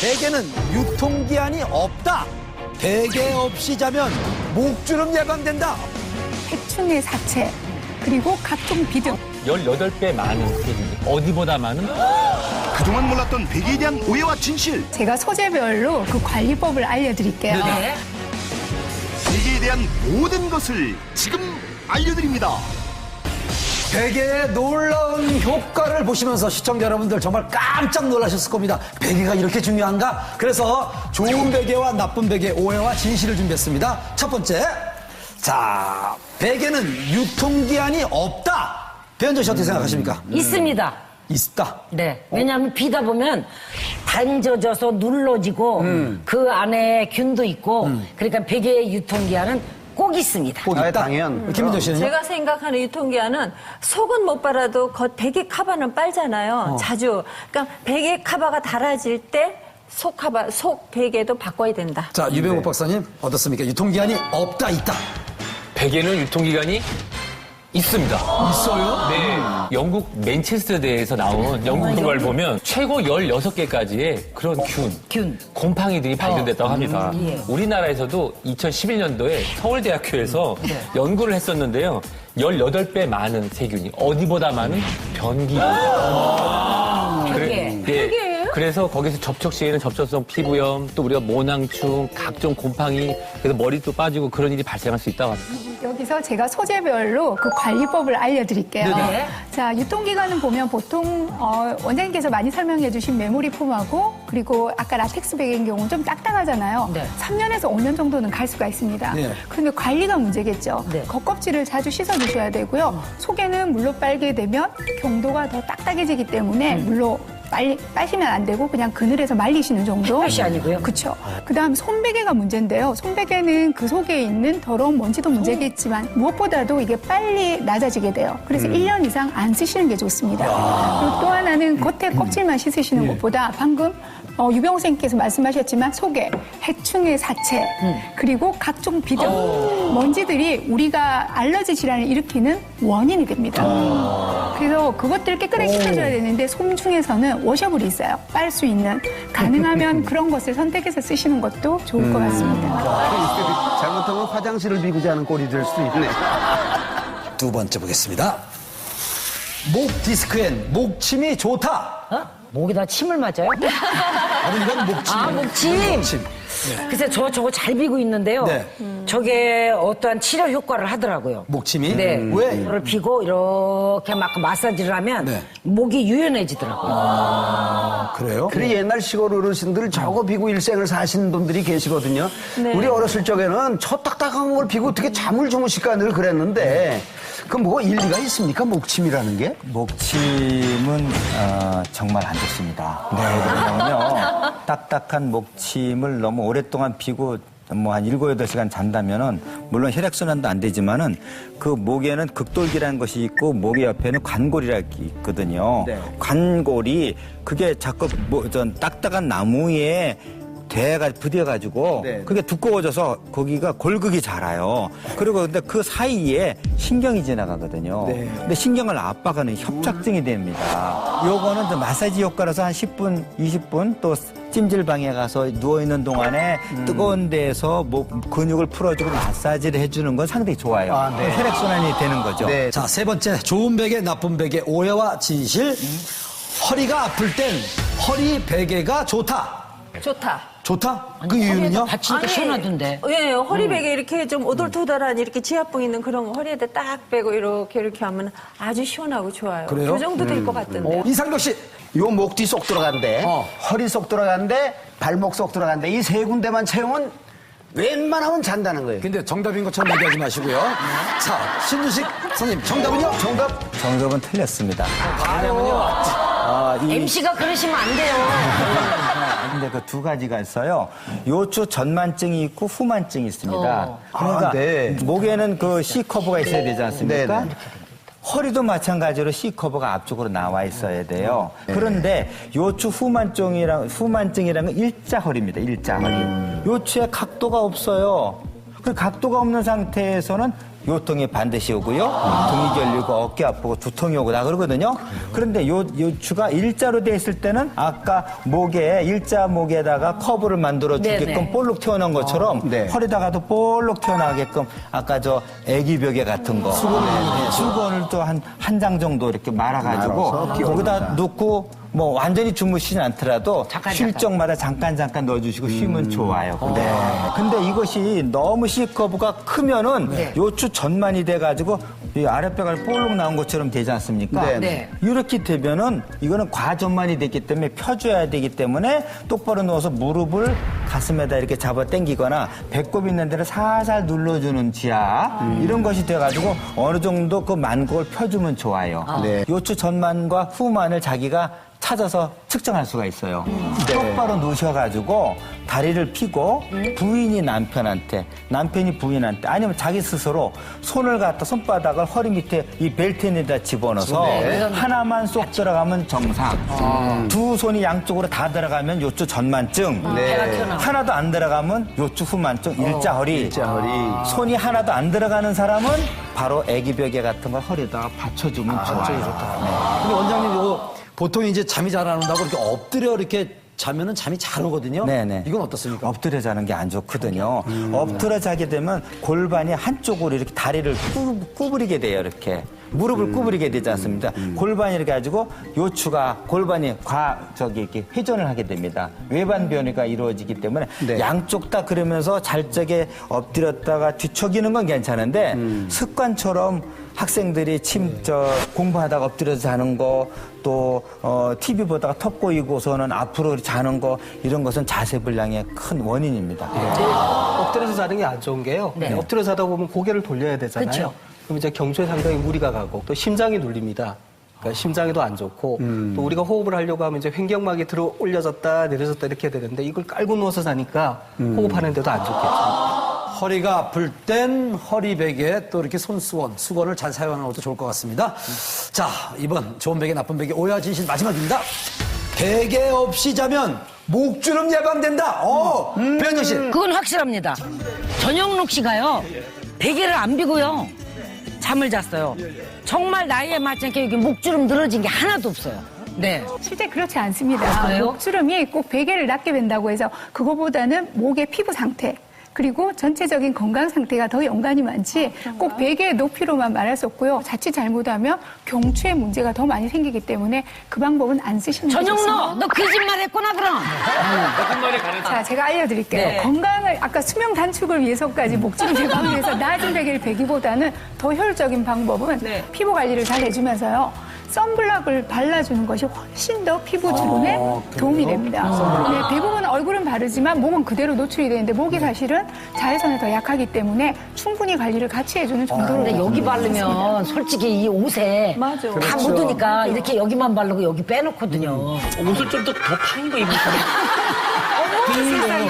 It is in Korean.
베개는 유통기한이 없다. 베개 없이 자면 목주름 예방된다. 해충의 사체, 그리고 각종 비듬. 18배 많은 세균이 어디보다 많은? 그동안 몰랐던 베개에 대한 오해와 진실. 제가 소재별로 그 관리법을 알려드릴게요. 베개에 대한 모든 것을 지금 알려드립니다. 베개의 놀라운 효과를 보시면서 시청자 여러분들 정말 깜짝 놀라셨을 겁니다. 베개가 이렇게 중요한가? 그래서 좋은 베개와 나쁜 베개, 오해와 진실을 준비했습니다. 첫 번째, 자, 베개는 유통기한이 없다. 배현정 씨 어떻게 생각하십니까? 있습니다. 있다. 네. 왜냐하면 비다 보면 단져져서 눌러지고 그 안에 균도 있고 그러니까 베개의 유통기한은 꼭 있습니다. 꼭 있다. 당연. 김민정 씨는요? 제가 생각하는 유통기한은 속은 못 빨아도 겉 베개 카바는 빨잖아요. 자주. 그러니까 베개 카바가 닳아질 때 속 베개도 바꿔야 된다. 자, 유병욱 박사님 어떻습니까? 유통기한이 없다, 있다. 베개는 유통기간이 있습니다. 있어요? 네. 영국 맨체스터대에서 나온 연구 결과를 보면 최고 16개까지의 그런 균, 곰팡이들이 발견됐다고 합니다. 우리나라에서도 2011년도에 서울대학교에서 연구를 했었는데요. 18배 많은 세균이 어디보다 많은 변기로. 그래서 거기서 접촉 시에는 접촉성 피부염, 또 우리가 모낭충, 각종 곰팡이, 그래서 머리도 빠지고 그런 일이 발생할 수 있다고 합니다. 여기서 제가 소재별로 그 관리법을 알려드릴게요. 자, 유통기간은 보면 보통 원장님께서 많이 설명해 주신 메모리 폼하고 그리고 아까 라텍스 베개인 경우는 좀 딱딱하잖아요. 3년에서 5년 정도는 갈 수가 있습니다. 그런데 관리가 문제겠죠. 겉껍질을 자주 씻어 주셔야 되고요. 속에는 물로 빨게 되면 경도가 더 딱딱해지기 때문에 물로 빠시면 안 되고 그냥 그늘에서 말리시는 정도. 햇볕이 아니고요? 그렇죠. 그다음 손베개가 문제인데요. 손베개는 그 속에 있는 더러운 먼지도 문제겠지만 무엇보다도 이게 빨리 낮아지게 돼요. 그래서 1년 이상 안 쓰시는 게 좋습니다. 그리고 또 하나는 겉에 껍질만 씻으시는 것보다 방금 유병호 선생님께서 말씀하셨지만 속에 해충의 사체 그리고 각종 비듬 먼지들이 우리가 알러지 질환을 일으키는 원인이 됩니다. 그래서 그것들을 깨끗하게 씻어줘야 되는데 솜 중에서는 워셔블이 있어요. 빨 수 있는. 가능하면 그런 것을 선택해서 쓰시는 것도 좋을 것 같습니다. 잘못하면 화장실을 비우지 않은 꼴이 될 수도 있네. 두 번째 보겠습니다. 목 디스크엔 목침이 좋다. 목에다 침을 맞아요? 아니, 이건 목침. 아, 목침. 글쎄, 저거 잘 비고 있는데요. 네. 저게 어떠한 치료 효과를 하더라고요. 목침이? 네. 왜? 이거를 비고 이렇게 막 마사지를 하면 네. 목이 유연해지더라고요. 그래요? 그래 옛날 시골 어르신들 저거 비고 일생을 사시는 분들이 계시거든요. 우리 어렸을 적에는 저 딱딱한 걸 비고 어떻게 잠을 주무실까 늘 그랬는데 그 뭐가 일리가 있습니까? 목침이라는 게? 목침은 정말 안 좋습니다. 왜 그러냐면요. 딱딱한 목침을 너무 오랫동안 피고 뭐 한 7, 8시간 잔다면은 물론 혈액순환도 안 되지만은 그 목에는 극돌기라는 것이 있고 목의 옆에는 관골이라는 게 있거든요. 관골이 그게 자꾸 전 딱딱한 나무에 부딪혀가지고 그게 두꺼워져서 거기가 골극이 자라요. 그리고 근데 그 사이에 신경이 지나가거든요. 근데 신경을 압박하는 협착증이 됩니다. 요거는 좀 마사지 효과로서 한 10분, 20분 또 찜질방에 가서 누워있는 동안에 뜨거운 데에서 근육을 풀어주고 마사지를 해주는 건 상당히 좋아요. 혈액순환이 되는 거죠. 자, 세 번째. 좋은 베개, 나쁜 베개, 오해와 진실. 허리가 아플 땐 허리 베개가 좋다. 좋다? 그 이유는요? 받치니까 시원하던데. 예, 허리베개 이렇게 좀 오돌토돌한 이렇게 지압봉 있는 그런 거 허리에다 딱 빼고 이렇게 하면 아주 시원하고 좋아요. 그래요? 그 정도 될 것 같던데요. 이상경 씨. 요 목 뒤 쏙 들어간대, 허리 속 들어간대, 발목 속 들어간대. 이 세 군데만 채우면 웬만하면 잔다는 거예요. 근데 정답인 것처럼 얘기하지 마시고요. 자, 신주식 선생님, 정답은요? 정답은 틀렸습니다. MC가 그러시면 안 돼요. 근데 그 두 가지가 있어요. 요추 전만증이 있고 후만증이 있습니다. 그러니까 목에는 그 C커브가 있어야 되지 않습니까? 허리도 마찬가지로 C커브가 앞쪽으로 나와 있어야 돼요. 그런데 요추 후만증이라는 건 일자허리입니다. 일자허리. 요추에 각도가 없어요. 그 각도가 없는 상태에서는 요통이 반드시 오고요. 등이 결리고 어깨 아프고 두통이 오고 다 그러거든요. 그런데 요추가 일자로 돼 있을 때는 아까 목에 일자 목에다가 커브를 만들어 주게끔 네네. 볼록 튀어나온 것처럼 네. 허리다가도 볼록 튀어나가게끔 아까 저 애기 벽에 같은 거 수건을 또 한 장 정도 이렇게 말아가지고 말아서 거기다 놓고 뭐 완전히 주무시진 않더라도 쉴 적마다 잠깐 넣어주시고 쉬면 좋아요. 네. 근데 이것이 너무 C커브가 크면은 요추 전만이 돼가지고 이 아랫배가 볼록 나온 것처럼 되지 않습니까? 네. 네. 이렇게 되면은 이거는 과전만이 됐기 때문에 펴줘야 되기 때문에 똑바로 누워서 무릎을 가슴에다 이렇게 잡아 당기거나 배꼽 있는 데를 살살 눌러주는 지압 이런 것이 돼가지고 어느 정도 그 만곡을 펴주면 좋아요. 네. 요추 전만과 후만을 자기가 찾아서 측정할 수가 있어요. 똑바로 누셔가지고 다리를 펴고 부인이 남편한테, 남편이 부인한테 아니면 자기 스스로 손을 갖다 손바닥을 허리 밑에 이 벨트에다 집어넣어서 하나만 쏙 들어가면 정상, 두 손이 양쪽으로 다 들어가면 요추 전만증, 하나도 안 들어가면 요추 후만증, 일자허리, 손이 하나도 안 들어가는 사람은 바로 애기 벽에 같은 걸 허리에다가 받쳐주면 좋아요. 근데 원장님 이거 보통 이제 잠이 잘 안 온다고 이렇게 엎드려 이렇게 자면은 잠이 잘 오거든요. 네네. 이건 어떻습니까? 엎드려 자는 게 안 좋거든요. 엎드려 자게 되면 골반이 한쪽으로 이렇게 다리를 구부리게 돼요, 이렇게. 무릎을 구부리게 되지 않습니까? 골반이 이렇게 가지고 요추가 골반이 이렇게 회전을 하게 됩니다. 외반 변이가 이루어지기 때문에 양쪽 다 그러면서 잘 적에 엎드렸다가 뒤척이는 건 괜찮은데 습관처럼 학생들이 공부하다가 엎드려서 자는 거, 또, TV 보다가 턱 꼬이고서는 앞으로 자는 거, 이런 것은 자세 불량의 큰 원인입니다. 엎드려서 자는 게 안 좋은 게요. 엎드려 자다 보면 고개를 돌려야 되잖아요. 그쵸. 그럼 이제 경추에 상당히 무리가 가고 또 심장이 눌립니다. 그러니까 심장에도 안 좋고 또 우리가 호흡을 하려고 하면 이제 횡격막이 들어 올려졌다 내려졌다 이렇게 되는데 이걸 깔고 누워서 자니까 호흡하는 데도 안 좋겠죠. 허리가 아플 땐 허리 베개 또 이렇게 수건을 잘 사용하는 것도 좋을 것 같습니다. 자, 이번 좋은 베개 나쁜 베개 오해와 진실 마지막입니다. 베개 없이 자면 목주름 예방된다. 배현정 씨. 그건 확실합니다. 전영록 씨가요, 베개를 안 비고요, 잠을 잤어요. 정말 나이에 맞지 않게 여기 목주름 늘어진 게 하나도 없어요. 네. 실제 그렇지 않습니다. 그래요? 목주름이 꼭 베개를 낫게 된다고 해서 그거보다는 목의 피부 상태 그리고 전체적인 건강 상태가 더 연관이 많지 꼭 베개의 높이로만 말할 수 없고요. 자칫 잘못하면 경추에 문제가 더 많이 생기기 때문에 그 방법은 안 쓰시는 게 좋습니다. 전영록, 너 거짓말했구나 그럼. 한 마리 가는 자, 제가 알려드릴게요. 네. 건강을 아까 수명 단축을 위해서까지 목주름 예방을 위해서 낮은 베개를 베기보다는 더 효율적인 방법은 피부 관리를 잘 해주면서요. 선블럭을 발라주는 것이 훨씬 더 피부 주름에 도움이 됩니다. 네, 대부분 얼굴은 바르지만 몸은 그대로 노출이 되는데 목이 사실은 자외선에 더 약하기 때문에 충분히 관리를 같이 해주는 정도로. 근데 여기 바르면 솔직히 이 옷에 맞아. 다 묻으니까 이렇게 여기만 바르고 여기 빼놓거든요. 옷을 좀 더 파인 거 입으시면. 세상에.